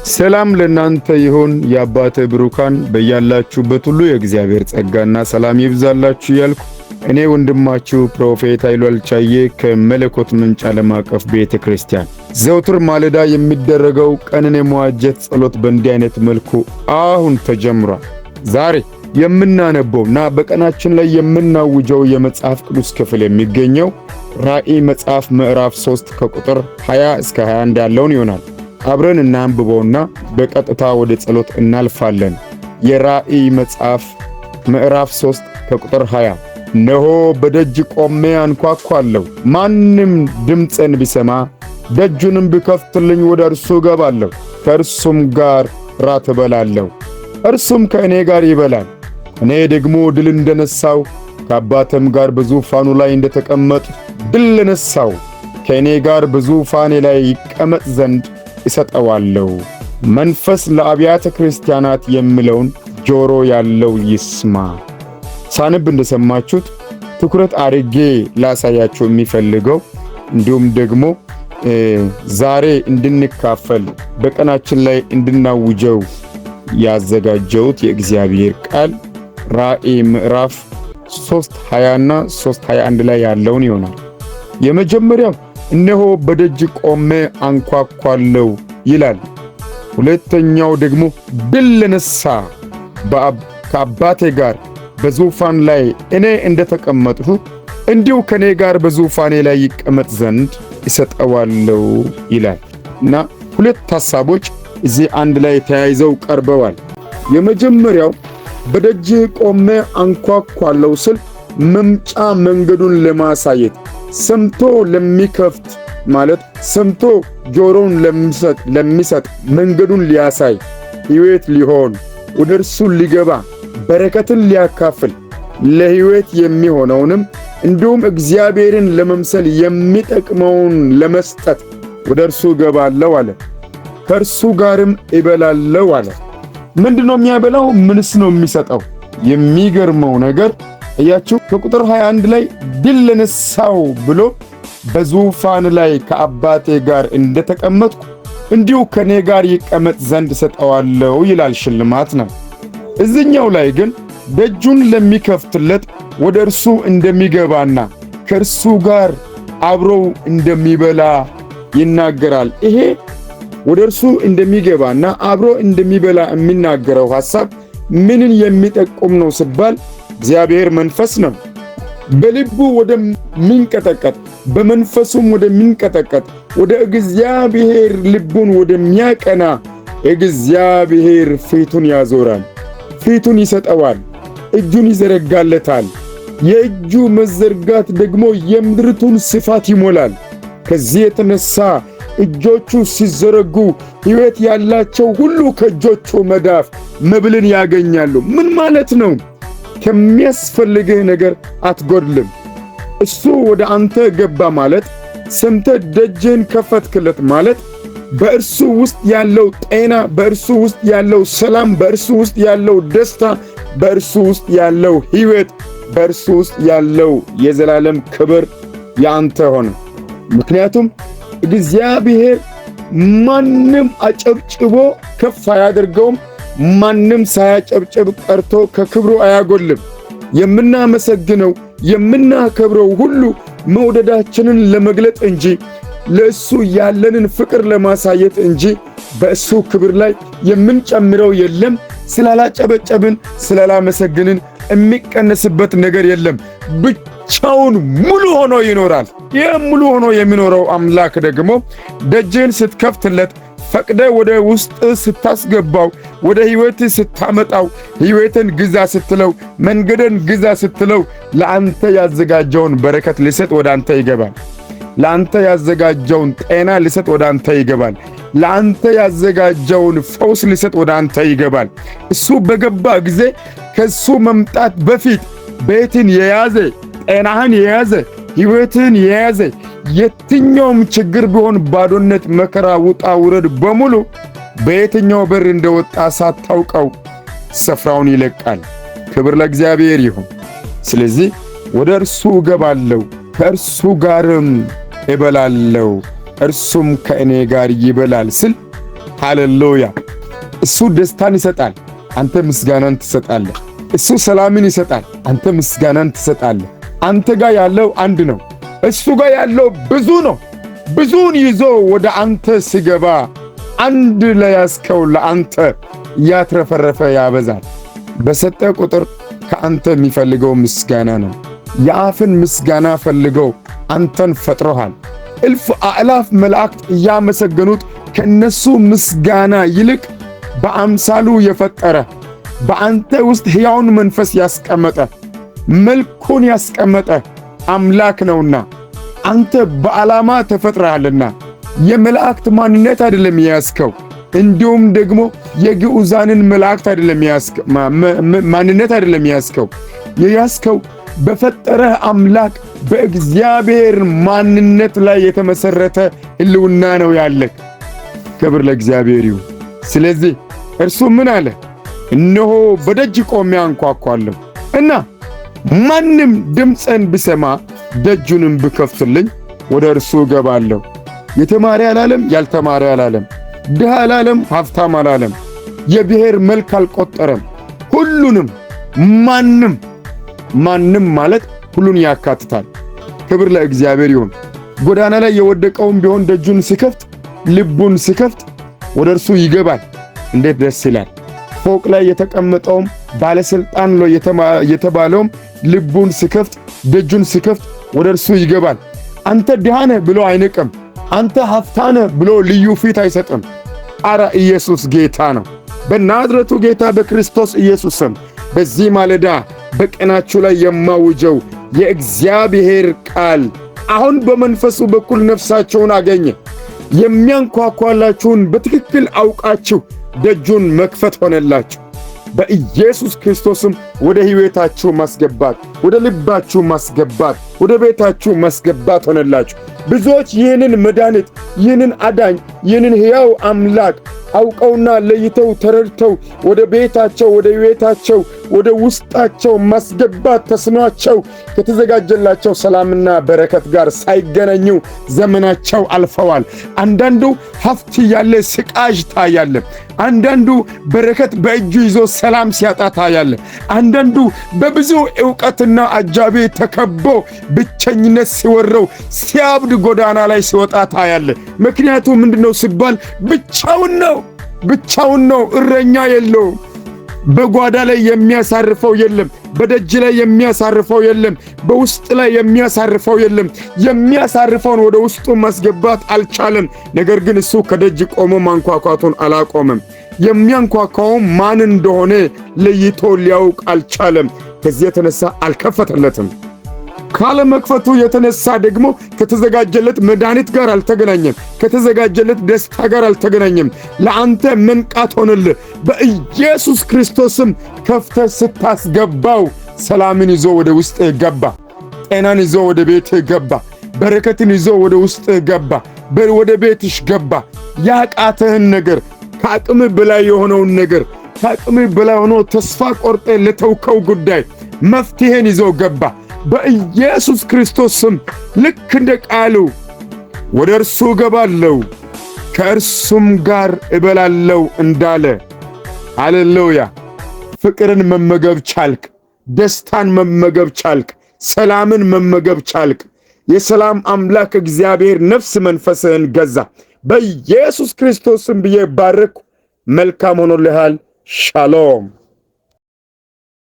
ሰላም ለእናንተ ይሁን የአባቴ ብሩካን በያላችሁበት ሁሉ የእግዚአብሔር ጸጋና ሰላም ይብዛላችሁ እያልኩ እኔ ወንድማችሁ ፕሮፌት ኃይሉ አልቻዬ ከመለኮት ምንጭ ዓለም አቀፍ ቤተክርስቲያን ዘውትር ማለዳ የሚደረገው ቀንን የመዋጀት ጸሎት በእንዲህ አይነት መልኩ አሁን ተጀምሯል። ዛሬ የምናነበውና በቀናችን ላይ የምናውጀው የመጽሐፍ ቅዱስ ክፍል የሚገኘው ራእይ መጽሐፍ ምዕራፍ 3 ከቁጥር 20 እስከ 21 ያለውን ይሆናል። አብረን እናንብበውና በቀጥታ ወደ ጸሎት እናልፋለን። የራእይ መጽሐፍ ምዕራፍ 3 ከቁጥር 20 እነሆ በደጅ ቆሜ አንኳኳለሁ፣ ማንም ድምፄን ቢሰማ ደጁንም ቢከፍትልኝ ወደ እርሱ እገባለሁ፣ ከእርሱም ጋር ራት እበላለሁ፣ እርሱም ከእኔ ጋር ይበላል። እኔ ደግሞ ድል እንደነሳው ከአባቴም ጋር በዙፋኑ ላይ እንደተቀመጥሁ ድል ለነሳው ከእኔ ጋር በዙፋኔ ላይ ይቀመጥ ዘንድ እሰጠዋለሁ። መንፈስ ለአብያተ ክርስቲያናት የሚለውን ጆሮ ያለው ይስማ። ሳንብ እንደሰማችሁት ትኩረት አድርጌ ላሳያችሁ የሚፈልገው እንዲሁም ደግሞ ዛሬ እንድንካፈል በቀናችን ላይ እንድናውጀው ያዘጋጀሁት የእግዚአብሔር ቃል ራእይ ምዕራፍ 3:20 እና 3:21 ላይ ያለውን ይሆናል። የመጀመሪያው እነሆ በደጅ ቆሜ አንኳኳለሁ ይላል። ሁለተኛው ደግሞ ድል ለነሳ ከአባቴ ጋር በዙፋን ላይ እኔ እንደተቀመጥሁ እንዲሁ ከኔ ጋር በዙፋኔ ላይ ይቀመጥ ዘንድ እሰጠዋለሁ ይላል እና ሁለት ሐሳቦች እዚህ አንድ ላይ ተያይዘው ቀርበዋል። የመጀመሪያው በደጅ ቆሜ አንኳኳለሁ ስል መምጫ መንገዱን ለማሳየት ሰምቶ ለሚከፍት ማለት ሰምቶ ጆሮውን ለሚሰጥ መንገዱን ሊያሳይ ሕይወት ሊሆን ወደ እርሱ ሊገባ በረከትን ሊያካፍል ለሕይወት የሚሆነውንም እንዲሁም እግዚአብሔርን ለመምሰል የሚጠቅመውን ለመስጠት ወደ እርሱ እገባለሁ አለ። ከእርሱ ጋርም እበላለሁ አለ። ምንድነው የሚያበላው? ምንስ ነው የሚሰጠው? የሚገርመው ነገር እያችሁ ከቁጥር 21 ላይ ድል ለነሳው ብሎ በዙፋን ላይ ከአባቴ ጋር እንደተቀመጥኩ እንዲሁ ከኔ ጋር ይቀመጥ ዘንድ ሰጠዋለሁ ይላል። ሽልማት ነው። እዚህኛው ላይ ግን ደጁን ለሚከፍትለት ወደ እርሱ እንደሚገባና ከእርሱ ጋር አብረው እንደሚበላ ይናገራል። ይሄ ወደ እርሱ እንደሚገባና አብሮ እንደሚበላ የሚናገረው ሐሳብ ምንን የሚጠቁም ነው ሲባል እግዚአብሔር መንፈስ ነው። በልቡ ወደሚንቀጠቀጥ በመንፈሱም ወደሚንቀጠቀጥ ወደ እግዚአብሔር ልቡን ወደሚያቀና እግዚአብሔር ፊቱን ያዞራል፣ ፊቱን ይሰጠዋል፣ እጁን ይዘረጋለታል። የእጁ መዘርጋት ደግሞ የምድሪቱን ስፋት ይሞላል። ከዚህ የተነሳ እጆቹ ሲዘረጉ ሕይወት ያላቸው ሁሉ ከእጆቹ መዳፍ መብልን ያገኛሉ። ምን ማለት ነው? ከሚያስፈልግህ ነገር አትጎድልም። እሱ ወደ አንተ ገባ ማለት ሰምተህ ደጅህን ከፈትክለት ማለት በእርሱ ውስጥ ያለው ጤና፣ በእርሱ ውስጥ ያለው ሰላም፣ በእርሱ ውስጥ ያለው ደስታ፣ በእርሱ ውስጥ ያለው ሕይወት፣ በእርሱ ውስጥ ያለው የዘላለም ክብር ያንተ ሆነ። ምክንያቱም እግዚአብሔር ማንም አጨብጭቦ ከፍ አያደርገውም። ማንም ሳያጨብጭብ ቀርቶ ከክብሩ አያጎልም። የምናመሰግነው የምናከብረው ሁሉ መውደዳችንን ለመግለጥ እንጂ ለእሱ ያለንን ፍቅር ለማሳየት እንጂ በእሱ ክብር ላይ የምንጨምረው የለም። ስላላጨበጨብን ስላላመሰግንን የሚቀነስበት ነገር የለም። ብቻውን ሙሉ ሆኖ ይኖራል። ይህ ሙሉ ሆኖ የሚኖረው አምላክ ደግሞ ደጅን ስትከፍትለት ፈቅደ ወደ ውስጥ ስታስገባው ወደ ሕይወት ስታመጣው ሕይወትን ግዛ ስትለው መንገድን ግዛ ስትለው ለአንተ ያዘጋጀውን በረከት ሊሰጥ ወደ አንተ ይገባል። ለአንተ ያዘጋጀውን ጤና ሊሰጥ ወደ አንተ ይገባል። ለአንተ ያዘጋጀውን ፈውስ ሊሰጥ ወደ አንተ ይገባል። እሱ በገባ ጊዜ ከሱ መምጣት በፊት ቤትን የያዘ ጤናህን የያዘ ሕይወትን የያዘ የትኛውም ችግር ቢሆን ባዶነት፣ መከራ፣ ውጣ ውረድ በሙሉ በየትኛው በር እንደወጣ ሳታውቀው ስፍራውን ይለቃል። ክብር ለእግዚአብሔር ይሁን። ስለዚህ ወደ እርሱ እገባለሁ፣ ከእርሱ ጋርም እበላለሁ፣ እርሱም ከእኔ ጋር ይበላል ስል ሃሌሉያ። እሱ ደስታን ይሰጣል፣ አንተ ምስጋናን ትሰጣለህ። እሱ ሰላምን ይሰጣል፣ አንተ ምስጋናን ትሰጣለህ። አንተ ጋር ያለው አንድ ነው፣ እሱ ጋር ያለው ብዙ ነው። ብዙውን ይዞ ወደ አንተ ሲገባ አንድ ለያዝከው ለአንተ እያትረፈረፈ ያበዛል። በሰጠ ቁጥር ከአንተ የሚፈልገው ምስጋና ነው። የአፍን ምስጋና ፈልገው አንተን ፈጥሮሃል። እልፍ አእላፍ መላእክት እያመሰገኑት ከነሱ ምስጋና ይልቅ በአምሳሉ የፈጠረ በአንተ ውስጥ ሕያውን መንፈስ ያስቀመጠ መልኩን ያስቀመጠ አምላክ ነውና አንተ በዓላማ ተፈጥረሃልና የመላእክት ማንነት አይደለም የያዝከው፣ እንዲሁም ደግሞ የግዑዛንን መላእክት አይደለም የያዝከው ማንነት አይደለም የያዝከው በፈጠረህ አምላክ በእግዚአብሔር ማንነት ላይ የተመሰረተ ሕልውና ነው ያለህ። ክብር ለእግዚአብሔር ይሁን። ስለዚህ እርሱ ምን አለ? እነሆ በደጅ ቆሜ አንኳኳለሁ እና ማንም ድምፄን ቢሰማ ደጁንም ብከፍትልኝ ወደ እርሱ እገባለሁ። የተማረ አላለም፣ ያልተማረ አላለም፣ ድሃ አላለም፣ ሀብታም አላለም፣ የብሔር መልክ አልቆጠረም። ሁሉንም ማንም ማለት ሁሉን ያካትታል። ክብር ለእግዚአብሔር ይሁን። ጎዳና ላይ የወደቀውም ቢሆን ደጁን ሲከፍት ልቡን ሲከፍት ወደ እርሱ ይገባል። እንዴት ደስ ይላል! ፎቅ ላይ የተቀመጠውም ባለስልጣን ነው የተባለውም ልቡን ሲከፍት ደጁን ሲከፍት ወደ እርሱ ይገባል። አንተ ድሃ ነህ ብሎ አይንቅም። አንተ ሀብታም ነህ ብሎ ልዩ ፊት አይሰጥም። አረ ኢየሱስ ጌታ ነው። በናዝሬቱ ጌታ በክርስቶስ ኢየሱስ ስም በዚህ ማለዳ በቀናችሁ ላይ የማውጀው የእግዚአብሔር ቃል አሁን በመንፈሱ በኩል ነፍሳቸውን አገኘ። የሚያንኳኳላችሁን በትክክል አውቃችሁ ደጁን መክፈት ሆነላችሁ። በኢየሱስ ክርስቶስም ወደ ሕይወታችሁ ማስገባት፣ ወደ ልባችሁ ማስገባት፣ ወደ ቤታችሁ ማስገባት ሆነላችሁ። ብዙዎች ይህንን መድኃኒት፣ ይህንን አዳኝ፣ ይህንን ሕያው አምላክ አውቀውና ለይተው ተረድተው ወደ ቤታቸው፣ ወደ ሕይወታቸው፣ ወደ ውስጣቸው ማስገባት ተስኗቸው ከተዘጋጀላቸው ሰላምና በረከት ጋር ሳይገናኙ ዘመናቸው አልፈዋል። አንዳንዱ ሀብት ያለ ስቃዥ ታያለ። አንዳንዱ በረከት በእጁ ይዞ ሰላም ሲያጣ ታያለ። አንዳንዱ በብዙ ዕውቀትና አጃቢ ተከቦ ብቸኝነት ሲወረው ሲያብድ ጎዳና ላይ ሲወጣ ታያለ። ምክንያቱ ምንድነው ሲባል ብቻውን ነው። እረኛ የለውም። በጓዳ ላይ የሚያሳርፈው የለም። በደጅ ላይ የሚያሳርፈው የለም። በውስጥ ላይ የሚያሳርፈው የለም። የሚያሳርፈውን ወደ ውስጡ ማስገባት አልቻለም። ነገር ግን እሱ ከደጅ ቆሞ ማንኳኳቱን አላቆመም። የሚያንኳኳው ማን እንደሆነ ለይቶ ሊያውቅ አልቻለም። ከዚህ የተነሳ አልከፈተለትም። ካለመክፈቱ የተነሳ ደግሞ ከተዘጋጀለት መድኃኒት ጋር አልተገናኘም። ከተዘጋጀለት ደስታ ጋር አልተገናኘም። ለአንተ መንቃት ሆነልህ። በኢየሱስ ክርስቶስም ከፍተህ ስታስገባው ሰላምን ይዞ ወደ ውስጥ ገባ። ጤናን ይዞ ወደ ቤትህ ገባ። በረከትን ይዞ ወደ ውስጥ ገባ። ወደ ቤትሽ ገባ። ያቃተህን ነገር፣ ከአቅምህ በላይ የሆነውን ነገር፣ ከአቅምህ በላይ ሆኖ ተስፋ ቆርጠ ለተውከው ጉዳይ መፍትሄን ይዞ ገባ። በኢየሱስ ክርስቶስ ስም ልክ እንደ ቃሉ ወደ እርሱ እገባለሁ ከእርሱም ጋር እበላለሁ እንዳለ፣ ሃሌሉያ! ፍቅርን መመገብ ቻልክ። ደስታን መመገብ ቻልክ። ሰላምን መመገብ ቻልክ። የሰላም አምላክ እግዚአብሔር ነፍስ መንፈስህን ገዛ። በኢየሱስ ክርስቶስ ስም ብዬ ባረኩ። መልካም ሆኖልሃል። ሻሎም